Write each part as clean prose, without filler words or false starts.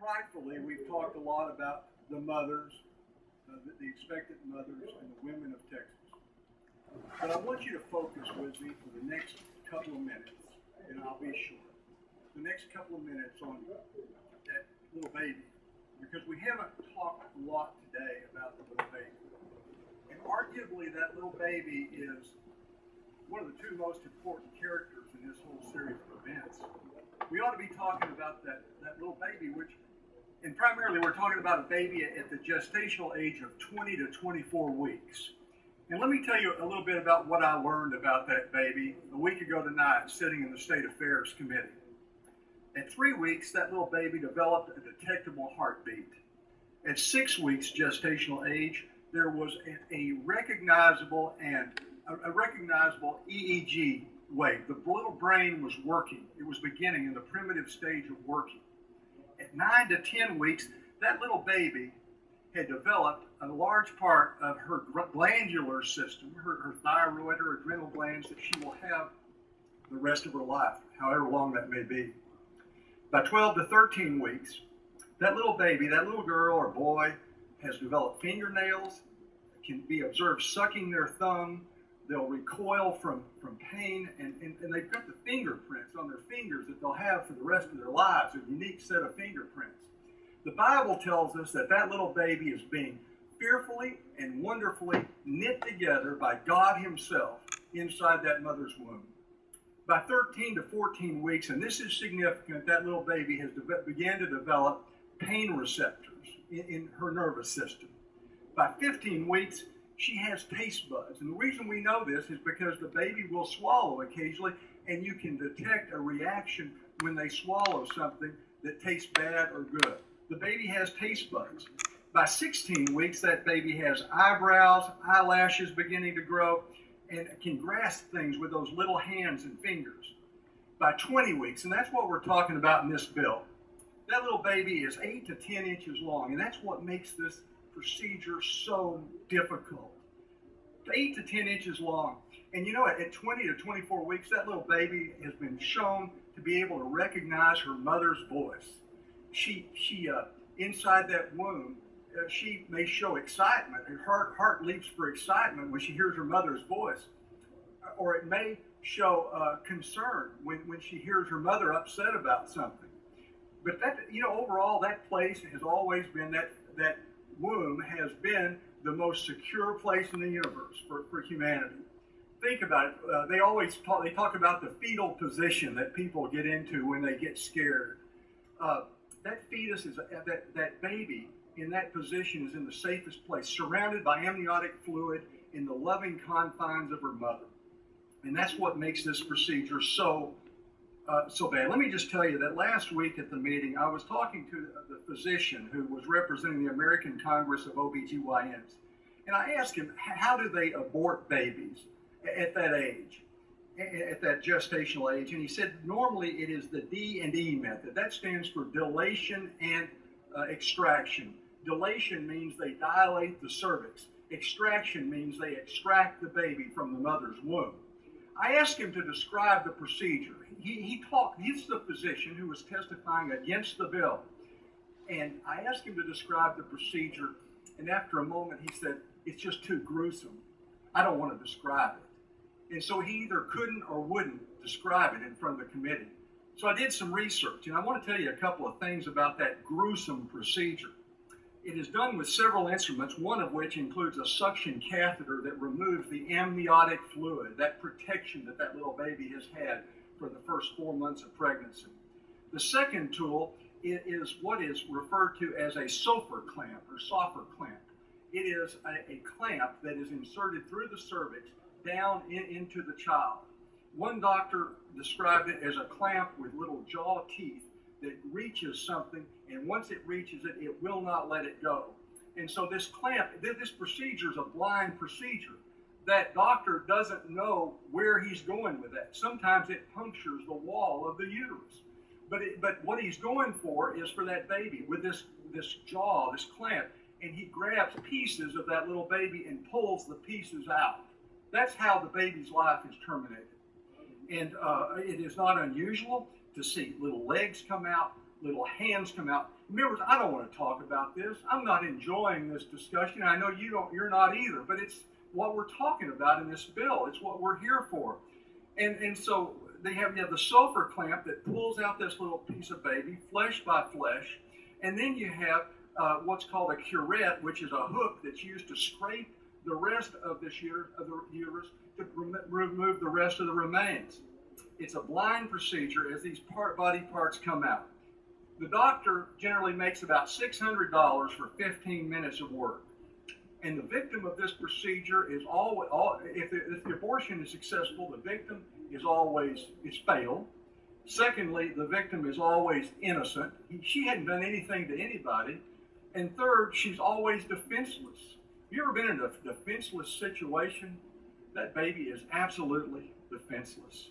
rightfully, we've talked a lot about the mothers, the expectant mothers, and the women of Texas. But I want you to focus with me for the next couple of minutes, and I'll be short. The next couple of minutes on that little baby, because we haven't talked a lot today about the little baby. And arguably, that little baby is one of the two most important characters in this whole series of events. We ought to be talking about that little baby, and primarily we're talking about a baby at the gestational age of 20 to 24 weeks. And let me tell you a little bit about what I learned about that baby a week ago tonight, sitting in the State Affairs Committee. At 3 weeks, that little baby developed a detectable heartbeat. At 6 weeks gestational age, there was a recognizable EEG wave. The little brain was working. It was beginning in the primitive stage of working. At 9 to 10 weeks, that little baby had developed a large part of her glandular system, her thyroid, her adrenal glands, that she will have the rest of her life, however long that may be. By 12 to 13 weeks, that little baby, that little girl or boy, has developed fingernails, can be observed sucking their thumb. They'll recoil from pain, and they've got the fingerprints on their fingers that they'll have for the rest of their lives, a unique set of fingerprints. The Bible tells us that that little baby is being fearfully and wonderfully knit together by God Himself inside that mother's womb. By 13 to 14 weeks, and this is significant, that little baby has began to develop pain receptors in her nervous system. By 15 weeks, she has taste buds. And the reason we know this is because the baby will swallow occasionally, and you can detect a reaction when they swallow something that tastes bad or good. The baby has taste buds. By 16 weeks, that baby has eyebrows, eyelashes beginning to grow, and can grasp things with those little hands and fingers. By 20 weeks, and that's what we're talking about in this bill, that little baby is 8 to 10 inches long, and that's what makes this procedure so difficult. 8 to 10 inches long. And you know, at 20 to 24 weeks, that little baby has been shown to be able to recognize her mother's voice. She inside that womb, she may show excitement. Her heart leaps for excitement when she hears her mother's voice. Or it may show concern when she hears her mother upset about something. But that, overall, that place has always been, that womb has been the most secure place in the universe for humanity. Think about it. They talk about the fetal position that people get into when they get scared. That fetus that baby in that position is in the safest place, surrounded by amniotic fluid in the loving confines of her mother. And that's what makes this procedure so bad. Let me just tell you that last week at the meeting, I was talking to the physician who was representing the American Congress of OBGYNs. And I asked him, how do they abort babies at that age, at that gestational age? And he said, normally it is the D&E method. That stands for dilation and extraction. Dilation means they dilate the cervix. Extraction means they extract the baby from the mother's womb. I asked him to describe the procedure. He's the physician who was testifying against the bill. And I asked him to describe the procedure, and after a moment he said, it's just too gruesome. I don't want to describe it. And so he either couldn't or wouldn't describe it in front of the committee. So I did some research, and I want to tell you a couple of things about that gruesome procedure. It is done with several instruments, one of which includes a suction catheter that removes the amniotic fluid, that protection that little baby has had for the first 4 months of pregnancy. The second tool is what is referred to as a SOFR clamp or SOFR clamp. It is a clamp that is inserted through the cervix down into the child. One doctor described it as a clamp with little jaw teeth that reaches something, and once it reaches it, it will not let it go. And so this clamp, this procedure is a blind procedure. That doctor doesn't know where he's going with that. Sometimes it punctures the wall of the uterus. But what he's going for is for that baby with this jaw, this clamp, and he grabs pieces of that little baby and pulls the pieces out. That's how the baby's life is terminated. And it is not unusual to see little legs come out, little hands come out. Members, I don't want to talk about this. I'm not enjoying this discussion. I know you're not either, but it's what we're talking about in this bill. It's what we're here for. And so you have the sulfur clamp that pulls out this little piece of baby, flesh by flesh, and then you have what's called a curette, which is a hook that's used to scrape the rest of the uterus to remove the rest of the remains. It's a blind procedure as these body parts come out. The doctor generally makes about $600 for 15 minutes of work. And the victim of this procedure is always, if the abortion is successful, the victim is failed. Secondly, the victim is always innocent. She hadn't done anything to anybody. And third, she's always defenseless. Have you ever been in a defenseless situation? That baby is absolutely defenseless.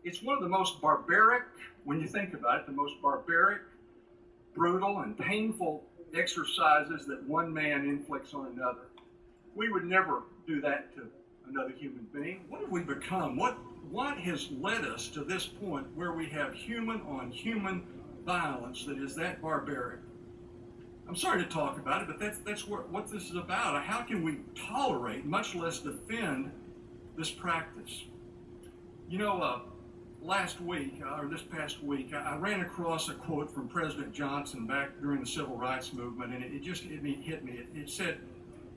It's one of the most barbaric, when you think about it, the most barbaric, brutal, and painful exercises that one man inflicts on another. We would never do that to another human being. What have we become? What has led us to this point where we have human on human violence that is that barbaric? I'm sorry to talk about it, but that's what this is about. How can we tolerate, much less defend, this practice? You know, last week, or this past week, I ran across a quote from President Johnson back during the Civil Rights Movement, and it just hit me. It said,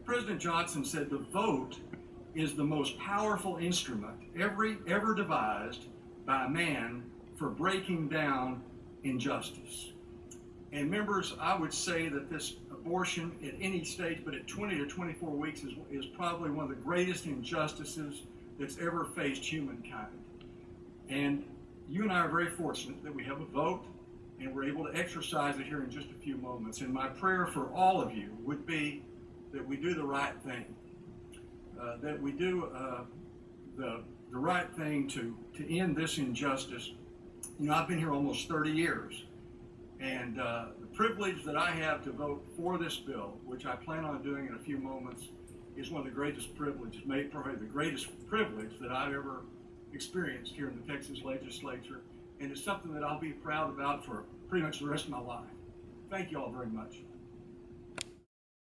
President Johnson said, "The vote is the most powerful instrument ever devised by man for breaking down injustice." And members, I would say that this abortion at any stage, but at 20 to 24 weeks, is probably one of the greatest injustices that's ever faced humankind. And you and I are very fortunate that we have a vote and we're able to exercise it here in just a few moments. And my prayer for all of you would be that we do the right thing, that we do the right thing to end this injustice. You know, I've been here almost 30 years, and the privilege that I have to vote for this bill, which I plan on doing in a few moments, is one of the greatest privileges, maybe probably the greatest privilege that I've ever experienced here in the Texas legislature, and it's something that I'll be proud about for pretty much the rest of my life. Thank you all very much.